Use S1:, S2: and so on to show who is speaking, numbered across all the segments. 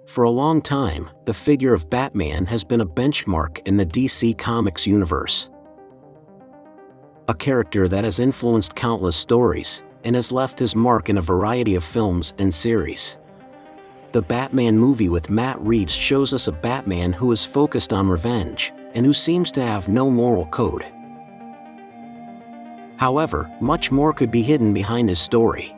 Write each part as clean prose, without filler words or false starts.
S1: For a long time, the figure of Batman has been a benchmark in the DC Comics universe. A character that has influenced countless stories, and has left his mark in a variety of films and series. The Batman movie with Matt Reeves shows us a Batman who is focused on revenge, and who seems to have no moral code. However, much more could be hidden behind his story.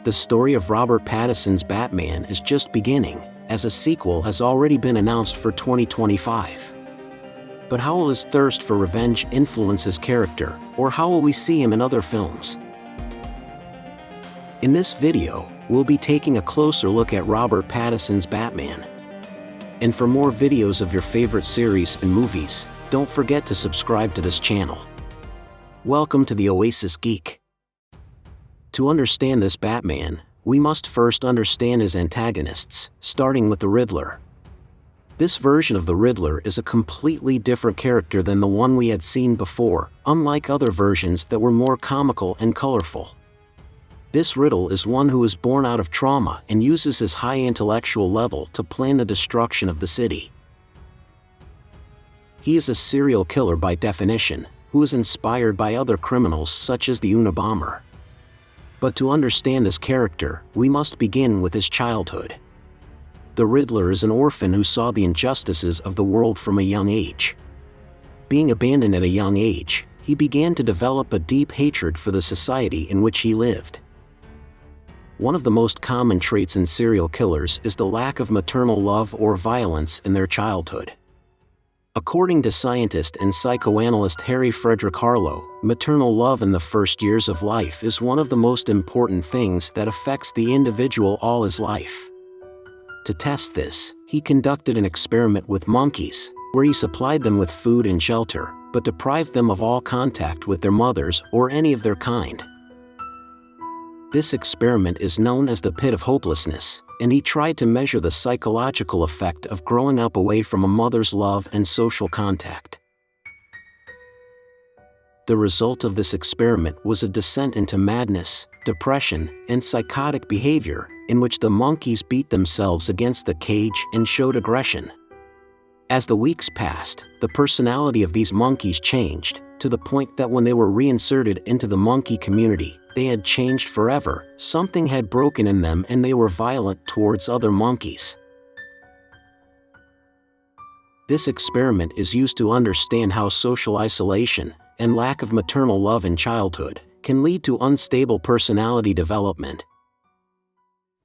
S1: The story of Robert Pattinson's Batman is just beginning, as a sequel has already been announced for 2025. But how will his thirst for revenge influence his character, or how will we see him in other films? In this video, we'll be taking a closer look at Robert Pattinson's Batman. And for more videos of your favorite series and movies, don't forget to subscribe to this channel. Welcome to the Oasis Geek. To understand this Batman, we must first understand his antagonists, starting with the Riddler. This version of the Riddler is a completely different character than the one we had seen before, unlike other versions that were more comical and colorful. This Riddler is one who is born out of trauma and uses his high intellectual level to plan the destruction of the city. He is a serial killer by definition, who is inspired by other criminals such as the Unabomber. But to understand this character, we must begin with his childhood. The Riddler is an orphan who saw the injustices of the world from a young age. Being abandoned at a young age, he began to develop a deep hatred for the society in which he lived. One of the most common traits in serial killers is the lack of maternal love or violence in their childhood. According to scientist and psychoanalyst Harry Frederick Harlow, maternal love in the first years of life is one of the most important things that affects the individual all his life. To test this, he conducted an experiment with monkeys, where he supplied them with food and shelter, but deprived them of all contact with their mothers or any of their kind. This experiment is known as the pit of hopelessness, and he tried to measure the psychological effect of growing up away from a mother's love and social contact. The result of this experiment was a descent into madness, depression, and psychotic behavior, in which the monkeys beat themselves against the cage and showed aggression. As the weeks passed, the personality of these monkeys changed, to the point that when they were reinserted into the monkey community, they had changed forever. Something had broken in them and they were violent towards other monkeys. This experiment is used to understand how social isolation and lack of maternal love in childhood can lead to unstable personality development.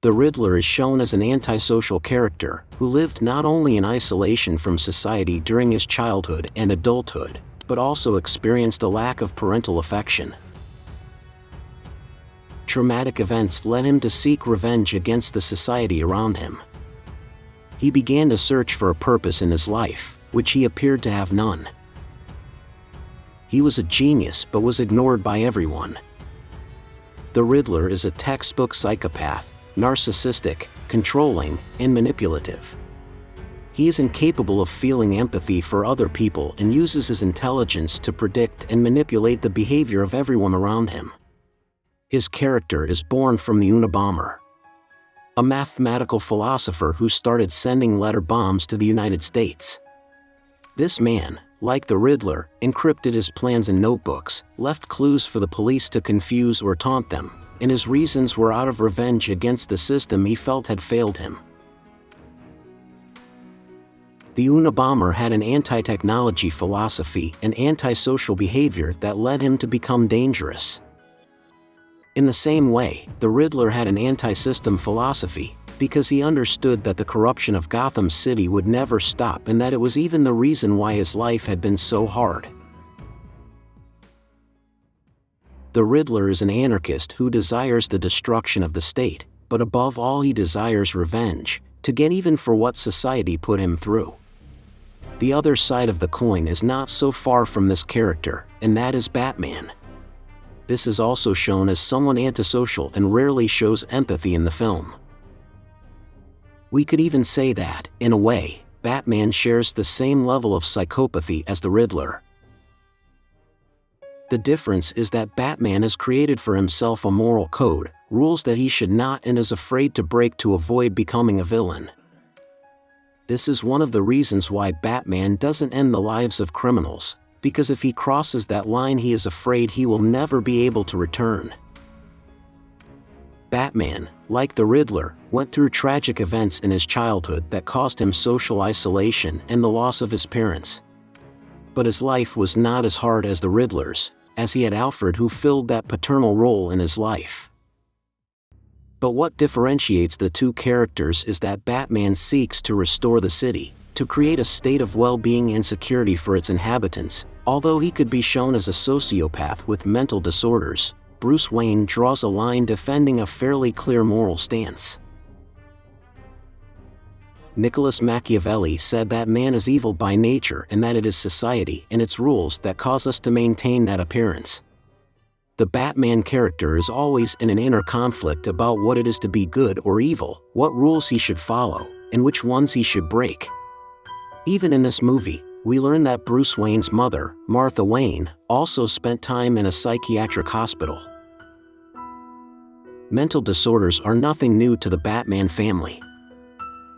S1: The Riddler is shown as an antisocial character who lived not only in isolation from society during his childhood and adulthood, but also experienced a lack of parental affection. Traumatic events led him to seek revenge against the society around him. He began to search for a purpose in his life, which he appeared to have none. He was a genius but was ignored by everyone. The Riddler is a textbook psychopath, narcissistic, controlling, and manipulative. He is incapable of feeling empathy for other people and uses his intelligence to predict and manipulate the behavior of everyone around him. His character is born from the Unabomber, a mathematical philosopher who started sending letter bombs to the United States. This man, like the Riddler, encrypted his plans in notebooks, left clues for the police to confuse or taunt them, and his reasons were out of revenge against the system he felt had failed him. The Unabomber had an anti-technology philosophy and antisocial behavior that led him to become dangerous. In the same way, the Riddler had an anti-system philosophy, because he understood that the corruption of Gotham City would never stop and that it was even the reason why his life had been so hard. The Riddler is an anarchist who desires the destruction of the state, but above all he desires revenge, to get even for what society put him through. The other side of the coin is not so far from this character, and that is Batman. This is also shown as someone antisocial and rarely shows empathy in the film. We could even say that, in a way, Batman shares the same level of psychopathy as the Riddler. The difference is that Batman has created for himself a moral code, rules that he should not and is afraid to break to avoid becoming a villain. This is one of the reasons why Batman doesn't end the lives of criminals, because if he crosses that line he is afraid he will never be able to return. Batman, like the Riddler, went through tragic events in his childhood that caused him social isolation and the loss of his parents. But his life was not as hard as the Riddler's, as he had Alfred who filled that paternal role in his life. But what differentiates the two characters is that Batman seeks to restore the city, to create a state of well-being and security for its inhabitants. Although he could be shown as a sociopath with mental disorders, Bruce Wayne draws a line defending a fairly clear moral stance. Nicholas Machiavelli said that man is evil by nature and that it is society and its rules that cause us to maintain that appearance. The Batman character is always in an inner conflict about what it is to be good or evil, what rules he should follow, and which ones he should break. Even in this movie, we learn that Bruce Wayne's mother, Martha Wayne, also spent time in a psychiatric hospital. Mental disorders are nothing new to the Batman family.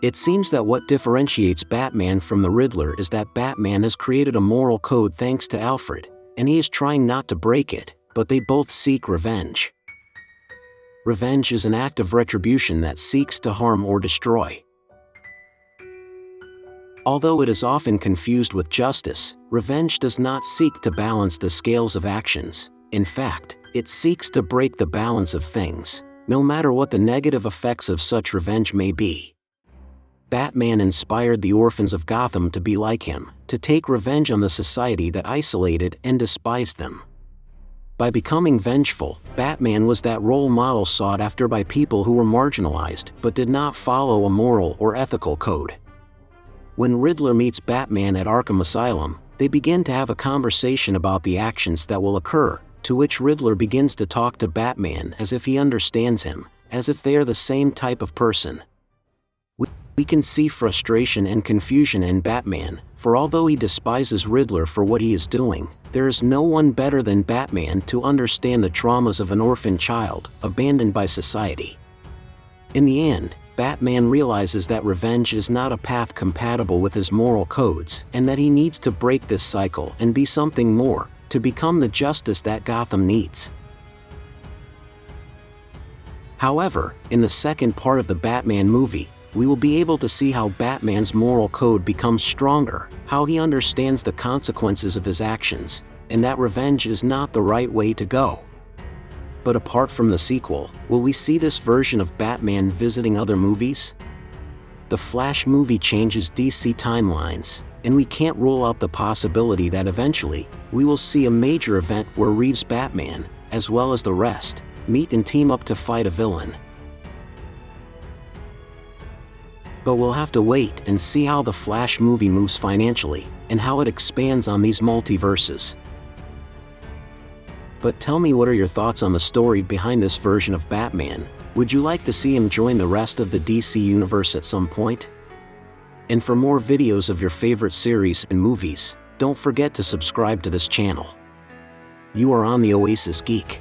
S1: It seems that what differentiates Batman from the Riddler is that Batman has created a moral code thanks to Alfred, and he is trying not to break it, but they both seek revenge. Revenge is an act of retribution that seeks to harm or destroy. Although it is often confused with justice, revenge does not seek to balance the scales of actions. In fact, it seeks to break the balance of things, no matter what the negative effects of such revenge may be. Batman inspired the orphans of Gotham to be like him, to take revenge on the society that isolated and despised them. By becoming vengeful, Batman was that role model sought after by people who were marginalized but did not follow a moral or ethical code. When Riddler meets Batman at Arkham Asylum, they begin to have a conversation about the actions that will occur, to which Riddler begins to talk to Batman as if he understands him, as if they are the same type of person. We can see frustration and confusion in Batman, for although he despises Riddler for what he is doing, there is no one better than Batman to understand the traumas of an orphan child, abandoned by society. In the end, Batman realizes that revenge is not a path compatible with his moral codes, and that he needs to break this cycle and be something more, to become the justice that Gotham needs. However, in the second part of the Batman movie, we will be able to see how Batman's moral code becomes stronger, how he understands the consequences of his actions, and that revenge is not the right way to go. But apart from the sequel, will we see this version of Batman visiting other movies? The Flash movie changes DC timelines, and we can't rule out the possibility that eventually, we will see a major event where Reeves' Batman, as well as the rest, meet and team up to fight a villain. But we'll have to wait and see how the Flash movie moves financially, and how it expands on these multiverses. But tell me, what are your thoughts on the story behind this version of Batman? Would you like to see him join the rest of the DC universe at some point? And for more videos of your favorite series and movies, don't forget to subscribe to this channel. You are on the Oasis Geek.